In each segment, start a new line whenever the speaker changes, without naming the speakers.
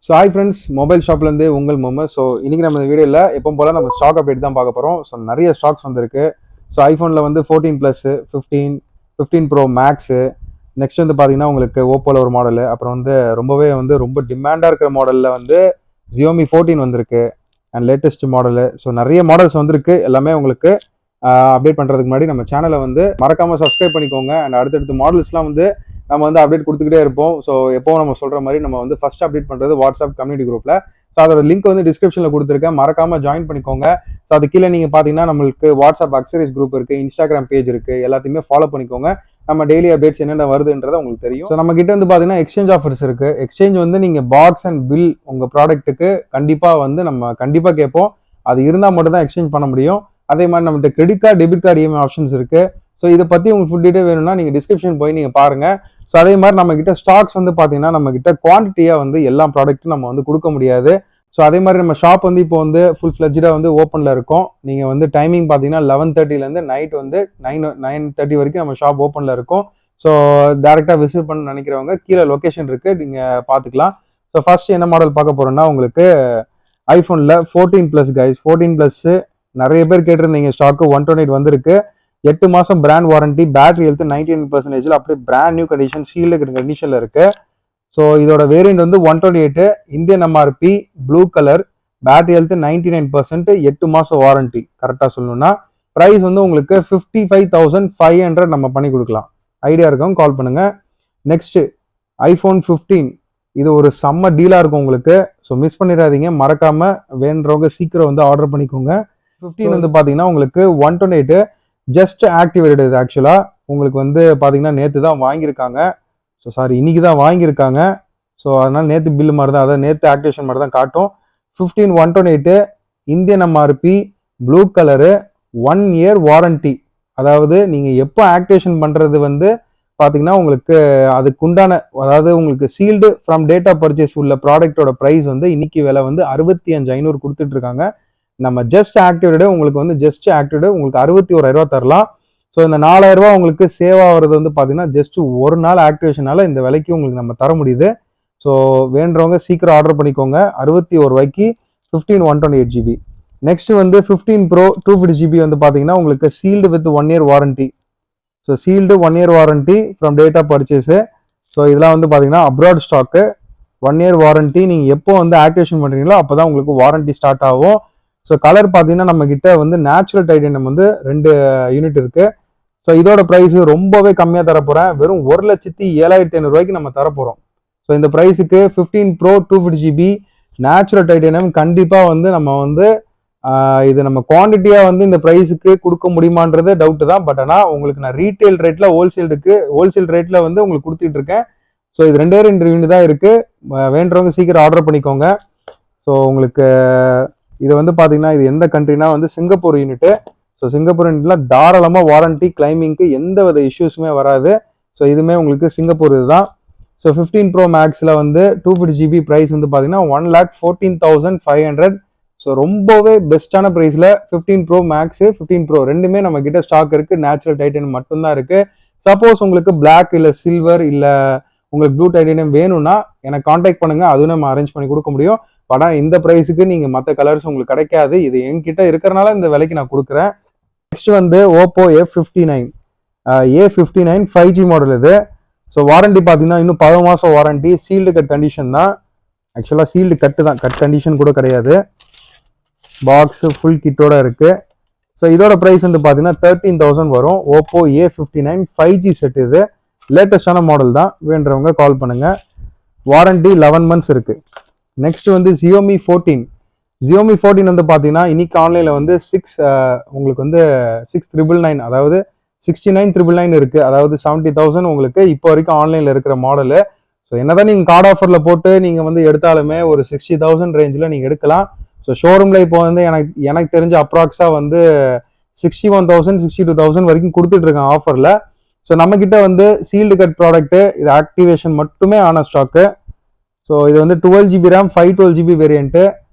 So hi friends, mobile ஷாப்லேருந்து உங்கள் மொம. So இன்றைக்கி நம்ம இந்த வீடியோவில் எப்போ போல் நம்ம ஸ்டாக் அப்டேட் தான் பார்க்க போகிறோம். ஸோ நிறைய ஸ்டாக்ஸ் வந்திருக்கு. ஸோ ஐஃபோனில் வந்து 14 ப்ளஸ்ஸு, 15 ப்ரோ மேக்ஸு, நெக்ஸ்ட் வந்து பார்த்தீங்கன்னா உங்களுக்கு ஓப்போவில் ஒரு மாடலு, அப்புறம் வந்து ரொம்ப டிமாண்டாக இருக்கிற மாடலில் வந்து Xiaomi 14 வந்திருக்கு அண்ட் லேட்டஸ்ட் மாடலு. ஸோ நிறைய மாடல்ஸ் வந்திருக்கு. எல்லாமே உங்களுக்கு அப்டேட் பண்ணுறதுக்கு முன்னாடி நம்ம சேனலை வந்து மறக்காமல் சப்ஸ்கிரைப் பண்ணிக்கோங்க. அண்ட் அடுத்தடுத்த மாடல்ஸ்லாம் வந்து நம்ம வந்து அப்டேட் கொடுத்துக்கிட்டே இருப்போம். ஸோ எப்போவும் நம்ம சொல்கிற மாதிரி நம்ம வந்து ஃபர்ஸ்ட் அப்டேட் பண்ணுறது வாட்ஸ்அப் கம்யூனிட்டி குரூப்பில். ஸோ அதோட லிங்க் வந்து டிஸ்கிரிப்ஷனில் கொடுத்துருக்கேன், மறக்காமல் ஜாயின் பண்ணிக்கோங்க. ஸோ அது கீழே நீங்கள் பார்த்தீங்கன்னா நம்மளுக்கு வாட்ஸ்அப் அக்சரிஸ் குரூப் இருக்குது, இன்ஸ்டாகிராம் பேஜ் இருக்குது, எல்லாத்தையுமே ஃபாலோ பண்ணிக்கோங்க. நம்ம டெய்லி அப்டேட்ஸ் என்னென்ன வருதுன்றது உங்களுக்கு தெரியும். ஸோ நம்ம கிட்ட வந்து பார்த்தீங்கன்னா எக்ஸ்சேஞ்ச் ஆஃபர்ஸ் இருக்குது. எக்ஸ்சேஞ்ச் வந்து நீங்கள் பாக்ஸ் அண்ட் பில் உங்கள் ப்ராடக்ட்டுக்கு கண்டிப்பாக வந்து நம்ம கண்டிப்பாக கேட்போம். அது இருந்தால் மட்டும் தான் எக்ஸ்சேஞ்ச் பண்ண முடியும். அதே மாதிரி நம்மகிட்ட credit card, debit card EMI options இருக்குது. ஸோ இதை பற்றி உங்களுக்கு ஃபுல் டீட்டெயில் வேணும்னா நீங்கள் டிஸ்கிரிப்ஷன் போய் நீங்கள் பாருங்கள். ஸோ அதே மாதிரி நம்ம கிட்ட ஸ்டாக்ஸ் வந்து பார்த்தீங்கன்னா நம்ம கிட்ட குவான்டிட்டியாக வந்து எல்லா ப்ராடக்ட்டும் நம்ம வந்து கொடுக்க முடியாது. ஸோ அதே மாதிரி நம்ம ஷாப் வந்து இப்போ வந்து ஃபுல் ஃப்ளெஜ்டாக வந்து ஓப்பனில் இருக்கும். நீங்கள் வந்து டைமிங் பார்த்தீங்கன்னா 11:30லேருந்து நைட் வந்து 9:30 வரைக்கும் நம்ம ஷாப் ஓப்பனில் இருக்கும். ஸோ டேரெக்டாக விசிட் பண்ண நினைக்கிறவங்க கீழே லொக்கேஷன் இருக்குது, நீங்கள் பார்த்துக்கலாம். ஸோ ஃபர்ஸ்ட் என்ன மாடல் பார்க்க போகிறோம்னா உங்களுக்கு ஐஃபோனில் 14 ப்ளஸ் கைஸ். 14 ப்ளஸ்ஸு நிறைய பேர் கேட்டிருந்தீங்க. ஸ்டாக்கு 128 வந்திருக்கு. 8 மாதம் பிராண்ட் வாரண்டி, பேட்டரி ஹெல்த் 99% அப்படியே பிராண்ட் நியூ கண்டிஷன், சீல்டு கண்டிஷனில் இருக்கு. ஸோ இதோட வேரியன்ட் வந்து 128, Indian MRP, blue colour, battery health 99%, 8 மாதம் வாரண்டி. கரெக்டாக சொல்லணும்னா ப்ரைஸ் வந்து உங்களுக்கு 55,500 நம்ம பண்ணி கொடுக்கலாம். ஐடியா இருக்கவங்க கால் பண்ணுங்க. நெக்ஸ்ட் ஐஃபோன் 15, இது ஒரு செம்ம டீலாக இருக்கும் உங்களுக்கு. ஸோ மிஸ் பண்ணிடாதீங்க, மறக்காம வேணுறவங்க சீக்கிரம் வந்து ஆர்டர் பண்ணிக்கோங்க. 15 வந்து பார்த்தீங்கன்னா உங்களுக்கு 128 ஜஸ்ட் ஆக்டிவேட்டட். இது ஆக்சுவலாக உங்களுக்கு வந்து பார்த்தீங்கன்னா நேற்று தான் வாங்கியிருக்காங்க. ஸோ சாரி, இன்னைக்கு தான் வாங்கியிருக்காங்க. ஸோ அதனால் நேற்று பில்லு மாதிரி தான், அதாவது நேற்று ஆக்டிவேஷன் மாதிரி தான் காட்டும். 15 128, Indian MRP, blue colour, 1 year warranty. அதாவது நீங்கள் எப்போ ஆக்டிவேஷன் பண்ணுறது வந்து பார்த்தீங்கன்னா உங்களுக்கு அதுக்குண்டான, அதாவது உங்களுக்கு sealed from date of purchase உள்ள ப்ராடக்டோட ப்ரைஸ் வந்து இன்னைக்கு விலை வந்து 65,500 கொடுத்துட்டு இருக்காங்க. நம்ம ஜஸ்ட் ஆக்டிவேட்டட் உங்களுக்கு வந்து ஜஸ்ட் ஆக்டிவேட் உங்களுக்கு 61,000 தரலாம். ஸோ இந்த 4,000 ரூபா உங்களுக்கு சேவ் ஆகிறது வந்து பார்த்தீங்கன்னா ஜஸ்ட் ஒரு நாள் ஆக்டிவேஷனால இந்த விலைக்கு உங்களுக்கு நம்ம தர முடியுது. ஸோ வேண்டுறவங்க சீக்கிரம் ஆர்டர் பண்ணிக்கோங்க. 61 ரூபாய்க்கு 15 128 GB. நெக்ஸ்ட் வந்து 15 ப்ரோ 250 GB வந்து பார்த்தீங்கன்னா உங்களுக்கு sealed with 1 year warranty. So sealed 1 year warranty from date of purchase. So இதெல்லாம் வந்து பார்த்தீங்கன்னா அப்ராட் ஸ்டாக்கு. 1 year warranty. நீங்கள் எப்போ வந்து ஆக்டிவேஷன் பண்ணுறீங்களோ அப்போ தான் உங்களுக்கு வாரண்டி ஸ்டார்ட் ஆகும். ஸோ கலர் பார்த்தீங்கன்னா நம்ம கிட்ட வந்து நேச்சுரல் டைட்டேனியம் வந்து 2 யூனிட் இருக்கு. ஸோ இதோட ப்ரைஸ் ரொம்பவே கம்மியாக தரப்போகிறேன். வெறும் 1,07,500 ரூபாய்க்கு நம்ம தரப்போகிறோம். ஸோ இந்த ப்ரைஸுக்கு 15 ப்ரோ 250 GB நேச்சுரல் டைட்டேனியம் கண்டிப்பாக வந்து நம்ம வந்து இது நம்ம குவான்டிட்டியாக வந்து இந்த ப்ரைஸுக்கு கொடுக்க முடியுமான்றது டவுட்டு தான். பட் ஆனால் உங்களுக்கு நான் ரீட்டைல் ரேட்டில் ஹோல்சேல் ரேட்டில் வந்து உங்களுக்கு கொடுத்துட்டு இருக்கேன். ஸோ இது 2 யூனிட் தான் இருக்குது. வேண்டுறவங்க சீக்கிரம் ஆர்டர் பண்ணிக்கோங்க. ஸோ உங்களுக்கு இது வந்து பார்த்தீங்கன்னா இது எந்த கண்ட்ரினா வந்து சிங்கப்பூர் யூனிட்டு. ஸோ சிங்கப்பூர் யூனிட்ல தாராளமாக வாரண்டி கிளைமிங்க்கு எந்த வித இஷ்யூஸுமே வராது. ஸோ இதுவுமே உங்களுக்கு சிங்கப்பூர் இதுதான். ஸோ 15 ப்ரோ மேக்ஸில் வந்து 250 GB ப்ரைஸ் வந்து பார்த்தீங்கன்னா 1,14,500. ஸோ ரொம்பவே பெஸ்ட்டான ப்ரைஸில் 15 ப்ரோ மேக்ஸு 15 ப்ரோ ரெண்டுமே நம்ம கிட்ட ஸ்டாக் இருக்குது. நேச்சுரல் டைட்டேனியம் மட்டும்தான் இருக்குது. சப்போஸ் உங்களுக்கு பிளாக் இல்லை சில்வர் இல்லை உங்களுக்கு ப்ளூ டைட்டேனியம் வேணும்னா எனக்கு கான்டாக்ட் பண்ணுங்கள், அதுவும் நம்ம அரேஞ்ச் பண்ணி கொடுக்க முடியும். பட் இந்த ப்ரைஸுக்கு நீங்கள் மற்ற கலர்ஸ் உங்களுக்கு கிடைக்காது. இது என்கிட்ட இருக்கிறனால இந்த விலைக்கு நான் கொடுக்குறேன். நெக்ஸ்ட் வந்து ஓப்போ A59 5G மாடல் இது. ஸோ வாரண்டி பார்த்தீங்கன்னா இன்னும் 10 மாதம் வாரண்டி. சீல்டு கட் கண்டிஷன் தான். ஆக்சுவலாக சீல்டு கட்டு தான், கட் கண்டிஷன் கூட கிடையாது. பாக்ஸு ஃபுல் கிட்டோட இருக்குது. ஸோ இதோட ப்ரைஸ் வந்து பார்த்தீங்கன்னா 13,000 வரும். Oppo A59 5G set. இது லேட்டஸ்டான மாடல் தான். வேண்டுறவங்க கால் பண்ணுங்கள். வாரண்டி 11 months இருக்குது. நெக்ஸ்ட் வந்து Xiaomi 14 வந்து பார்த்தீங்கன்னா இன்னைக்கு ஆன்லைனில் வந்து உங்களுக்கு வந்து 6,999, அதாவது 69,999 இருக்குது. அதாவது 70,000 உங்களுக்கு இப்போ வரைக்கும் ஆன்லைனில் இருக்கிற மாடலு. ஸோ என்னதான் நீங்கள் கார்டு ஆஃபரில் போட்டு நீங்கள் வந்து எடுத்தாலுமே ஒரு 60,000 ரேஞ்சில் நீங்கள் எடுக்கலாம். ஸோ ஷோரூமில் இப்போ வந்து எனக்கு தெரிஞ்ச அப்ராக்ஸாக வந்து 61,000 62,000 வரைக்கும் கொடுத்துட்டு இருக்கேன் ஆஃபரில். ஸோ நம்மக்கிட்ட வந்து சீல்டு கட் ப்ராடக்ட்டு, இது ஆக்டிவேஷன் மட்டுமே ஆன ஸ்டாக்கு. ஸோ இது வந்து 12 GB RAM 512 GB வேரியன்ட்டு.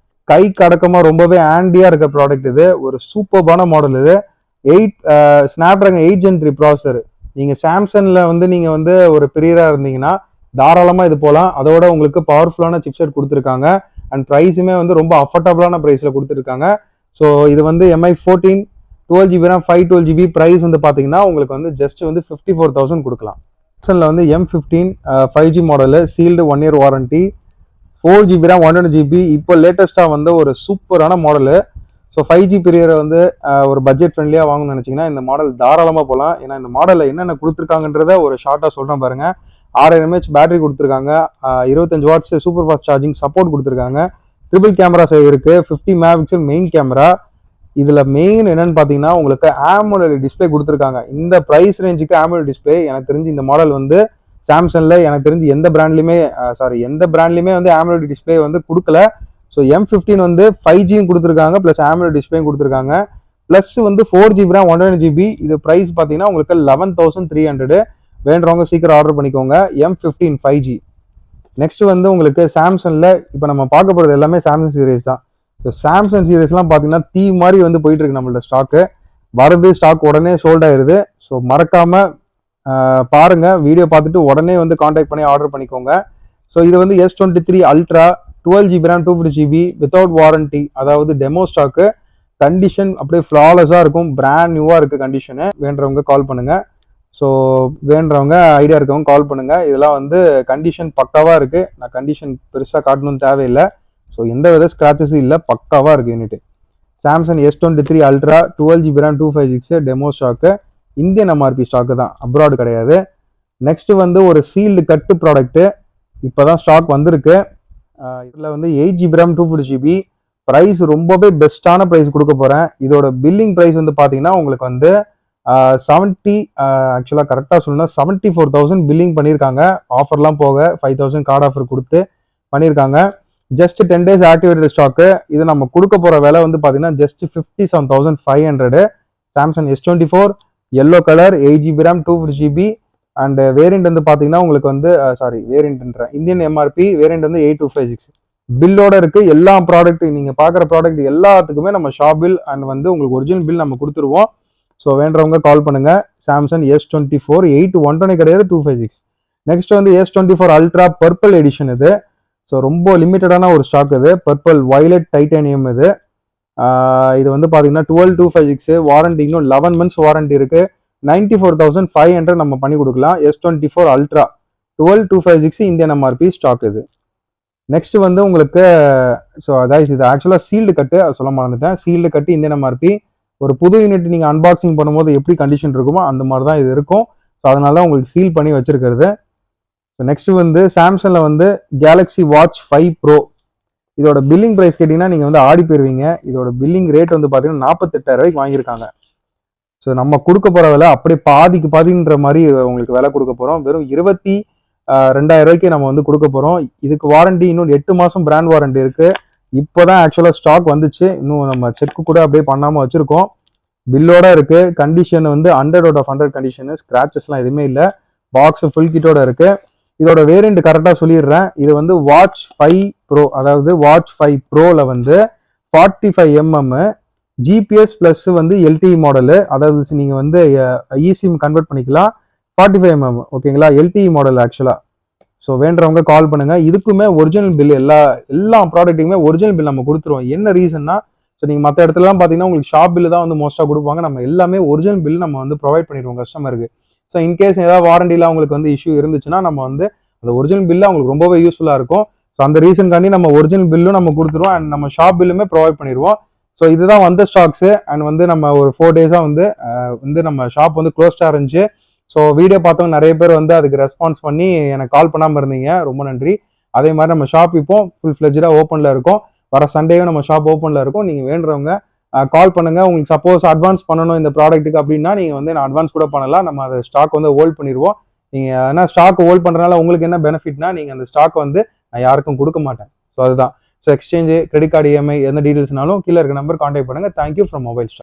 கைக்கு அடக்கமாக ரொம்பவே ஆண்டியாக இருக்க ப்ராடக்ட். இது ஒரு சூப்பர்பான மாடல். இது ஸ்னாப்ட்ராகன் 8 Gen 3 ப்ராசஸர். நீங்கள் சாம்சங்கில் வந்து நீங்கள் வந்து ஒரு பிரியராக இருந்தீங்கன்னா தாராளமாக இது போகலாம். அதோட உங்களுக்கு பவர்ஃபுல்லான சிப்செட் கொடுத்துருக்காங்க அண்ட் ப்ரைஸுமே வந்து ரொம்ப அஃபோர்டபுளான ப்ரைஸில் கொடுத்துருக்காங்க. ஸோ இது வந்து MI14 12GB RAM 512GB price வந்து பார்த்தீங்கன்னா உங்களுக்கு வந்து ஜஸ்ட் வந்து 54,000 கொடுக்கலாம். ஆப்ஷனில் வந்து M15 5G model sealed 1 year warranty 4GB RAM 120GB இப்போ லேட்டஸ்ட்டாக வந்து ஒரு சூப்பரான மாடலு. ஸோ 5G பீரியரை வந்து ஒரு பட்ஜெட் ஃப்ரெண்ட்லியாக வாங்கணும்னு நினச்சிங்கன்னா இந்த மாடல் தாராளமாக போகலாம். ஏன்னா இந்த மாடலில் என்னென்ன கொடுத்துருக்காங்கன்றத ஒரு ஷார்ட்டாக சொல்கிறேன் பாருங்கள். 6000 mAh பேட்டரி கொடுத்துருக்காங்க, 25 watts super fast charging support கொடுத்துருக்காங்க, ட்ரிபிள் கேமரா இருக்குது, 50 MP மெயின் கேமரா. இதில் மெயின் என்னன்னு பார்த்தீங்கன்னா உங்களுக்கு AMOLED டிஸ்பிளே கொடுத்துருக்காங்க. இந்த ப்ரைஸ் ரேஞ்சுக்கு AMOLED டிஸ்பிளே எனக்கு தெரிஞ்சு இந்த மாடல் வந்து சாம்சங்கில் எனக்கு தெரிஞ்சு எந்த பிராண்ட்லையுமே வந்து AMOLED டிஸ்பிளே வந்து கொடுக்கல. ஸோ M15 வந்து 5Gயும் கொடுத்துருக்காங்க ப்ளஸ் AMOLED டிஸ்பிளேயும் கொடுத்துருக்காங்க. ப்ளஸ் வந்து 4GB RAM 120GB. இது ப்ரைஸ் பார்த்தீங்கன்னா உங்களுக்கு 11,300. வேண்டவங்க சீக்கிரம் ஆர்டர் பண்ணிக்கோங்க. M15 5G. நெக்ஸ்ட் வந்து உங்களுக்கு சாம்சங்கில் இப்போ நம்ம பார்க்க போகிறது எல்லாமே சாம்சங் சீரீஸ் தான். ஸோ சாம்சங் சீரீஸ்லாம் பார்த்தீங்கன்னா தீ மாதிரி வந்து போயிட்டு இருக்கு நம்மளோட ஸ்டாக்கு. வருது ஸ்டாக் உடனே சோல்ட் ஆயிருது. ஸோ மறக்காம பாருங்க, வீடியோ பார்த்துட்டு உடனே வந்து கான்டாக்ட் பண்ணி ஆர்டர் பண்ணிக்கோங்க. ஸோ இது வந்து S23 Ultra 12GB RAM 250GB without warranty, அதாவது டெமோ ஸ்டாக்கு. கண்டிஷன் அப்படியே ஃப்ளாலஸாக இருக்கும், பிராண்ட் நியூவாக இருக்குது கண்டிஷனு. வேண்டவங்க கால் பண்ணுங்க. ஸோ வேண்டவங்க ஐடியா இருக்கவங்க கால் பண்ணுங்க. இதெல்லாம் வந்து கண்டிஷன் பக்காவாக இருக்கு. நான் கண்டிஷன் பெருசாக காட்டணும்னு தேவையில்லை. ஸோ எந்த வித ஸ்க்ராச்சஸும் இல்லை, பக்காவாக இருக்கு unit. Samsung S23 Ultra 12GB RAM 256 demo stock. Indian MRP stock தான், அப்ராடு கிடையாது. நெக்ஸ்ட் வந்து ஒரு சீல்டு கட்டு ப்ராடக்ட்டு இப்போதான் ஸ்டாக் வந்திருக்கு. இதில் வந்து 8GB RAM 250GB ப்ரைஸ் ரொம்பவே பெஸ்ட்டான ப்ரைஸ் கொடுக்க போகிறேன். இதோட பில்லிங் ப்ரைஸ் வந்து பார்த்தீங்கன்னா உங்களுக்கு வந்து 70 ஆக்சுவலாக கரெக்டாக சொல்லணும்னா 74,000 பில்லிங் பண்ணியிருக்காங்க. ஆஃபர்லாம் போக 5,000 கார்டு ஆஃபர் கொடுத்து பண்ணியிருக்காங்க. Just 10 days activated stock. இது நம்ம கொடுக்க போகிற விலை வந்து பார்த்தீங்கன்னா just 57,500. Samsung S24 yellow colour 8GB RAM 250GB and variant வந்து பார்த்தீங்கன்னா உங்களுக்கு வந்து இந்தியன் MRP வேரியண்ட் வந்து 8256 பில்லோட இருக்கு. எல்லா ப்ராடக்ட் நீங்கள் பார்க்குற ப்ராடக்ட் எல்லாத்துக்குமே நம்ம ஷாப் பில் அண்ட் வந்து உங்களுக்கு ஒரிஜினல் பில் நம்ம கொடுத்துருவோம். ஸோ வேண்டவங்க கால் பண்ணுங்க. சாம்சங் S24 120 கிடையாது 256. நெக்ஸ்ட் வந்து S24 Ultra பர்பிள் எடிஷன். இது ஸோ ரொம்ப லிமிட்டடான ஒரு ஸ்டாக். இது பர்பிள் வயலட் டைட்டானியம். இது வந்து பார்த்தீங்கன்னா 12256 வாரண்டி, இன்னும் 11 months வாரண்டி இருக்கு. 94,500 நம்ம பண்ணி கொடுக்கலாம். S24 Ultra 12256 Indian MRP stock இது. நெக்ஸ்ட் வந்து உங்களுக்கு ஸோ கைஸ் இது ஆக்சுவலாக சீல்டு கட்டு சொல்ல மறந்துட்டேன். சீல்டு கட்டு இந்தியன் MRP. ஒரு புது யூனிட் நீங்கள் அன்பாக்சிங் பண்ணும்போது எப்படி கண்டிஷன் இருக்குமோ அந்த மாதிரி தான் இது இருக்கும். ஸோ அதனால தான் உங்களுக்கு சீல் பண்ணி வச்சிருக்கிறது. ஸோ நெக்ஸ்ட் வந்து சாம்சங்கில் வந்து Galaxy Watch 5 Pro. இதோட பில்லிங் ப்ரைஸ் கேட்டிங்கன்னா நீங்கள் வந்து ஆடி போயிருவீங்க. இதோட பில்லிங் ரேட் வந்து பார்த்தீங்கன்னா 48,000 வாங்கியிருக்காங்க. ஸோ நம்ம கொடுக்க போகிற விலை அப்படியே பாதிக்கு பாதின்ற மாதிரி உங்களுக்கு விலை கொடுக்க போகிறோம். வெறும் 22,000 நம்ம வந்து கொடுக்க போகிறோம். இதுக்கு வாரண்டி இன்னும் 8 மாதம் பிராண்ட் வாரண்டி இருக்குது. இப்போ தான் ஆக்சுவலாக ஸ்டாக் வந்துச்சு, இன்னும் நம்ம செக் கூட அப்படியே பண்ணாமல் வச்சுருக்கோம். பில்லோட இருக்குது. கண்டிஷன் வந்து 100 out of 100 கண்டிஷனு, ஸ்க்ராச்சஸ்லாம் எதுவுமே இல்லை. பாக்ஸ் ஃபுல் கிட்டோட இருக்குது. இதோட வேரியண்ட் கரெக்டாக சொல்லிடுறேன். இது வந்து வாட்ச் 5 Pro, அதாவது வாட்ச் 5 Proல வந்து 45mm GPS ப்ளஸ் வந்து LTE மாடலு, அதாவது நீங்கள் வந்து eSIM கன்வெர்ட் பண்ணிக்கலாம். 45mm ஓகேங்களா, LTE மாடல் ஆக்சுவலாக. ஸோ வேண்டவங்க கால் பண்ணுங்க. இதுக்குமே ஒரிஜினல் பில் எல்லா ப்ராடக்ட்டுக்குமே ஒரிஜினல் பில் நம்ம கொடுத்துருவோம். என்ன ரீசன்னா, ஸோ நீங்கள் மற்ற இடத்துலலாம் பார்த்தீங்கன்னா உங்களுக்கு ஷாப் பில்லு தான் வந்து மோஸ்ட்டாக கொடுப்பாங்க. நம்ம எல்லாமே ஒரிஜினல் பில் நம்ம வந்து ப்ரொவைட் பண்ணிடுவோம் கஸ்டமருக்கு. ஸோ இன்கேஸ் ஏதாவது வாரண்டியில் அவங்களுக்கு வந்து இஷ்யூ இருந்துச்சுன்னா நம்ம வந்து அந்த ஒரிஜினல் பில்லு அவங்களுக்கு ரொம்பவே யூஸ்ஃபுல்லாக இருக்கும். ஸோ அந்த ரீசன்காண்டி நம்ம ஒரிஜினல் பில்லும் நம்ம கொடுத்துருவோம் அண்ட் நம்ம ஷாப் பில்லுமே ப்ரொவைட் பண்ணிடுவோம். ஸோ இதுதான் வந்த ஸ்டாக்ஸு. அண்ட் வந்து நம்ம ஒரு 4 days வந்து நம்ம ஷாப் வந்து க்ளோஸ்டாக இருந்துச்சு. ஸோ வீடியோ பார்த்தவங்க நிறைய பேர் வந்து அதுக்கு ரெஸ்பான்ஸ் பண்ணி எனக்கு கால் பண்ணாமல் இருந்தீங்க, ரொம்ப நன்றி. அதே மாதிரி நம்ம ஷாப் இப்போ ஃபுல் ஃப்ளெஜ்டாக ஓப்பனில் இருக்கும். வர சண்டேயும் நம்ம ஷாப் ஓப்பனில் இருக்கும். நீங்கள் வேண்டுறவங்க கால் பண்ணுங்க. உங்களுக்கு சப்போஸ் அட்வான்ஸ் பண்ணணும் இந்த ப்ராடக்ட்டுக்கு அப்படின்னா நீங்கள் வந்து நான் அட்வான்ஸ் கூட பண்ணலாம். நம்ம அதை ஸ்டாக் வந்து ஹோல்ட் பண்ணிடுவோம். நீங்கள் ஏன்னா ஸ்டாக் ஹோல்ட் பண்ணுறதுனால உங்களுக்கு என்ன பெனிஃபிட்னா, நீங்கள் அந்த ஸ்டாக் வந்து நான் யாருக்கும் கொடுக்க மாட்டேன். ஸோ அதுதான். So exchange, credit card, EMI எந்த டீட்டெயில்ஸ்னாலும் கீழே இருக்க நம்பர் கான்டாக்ட் பண்ணுங்கள். Thank you from mobile stock.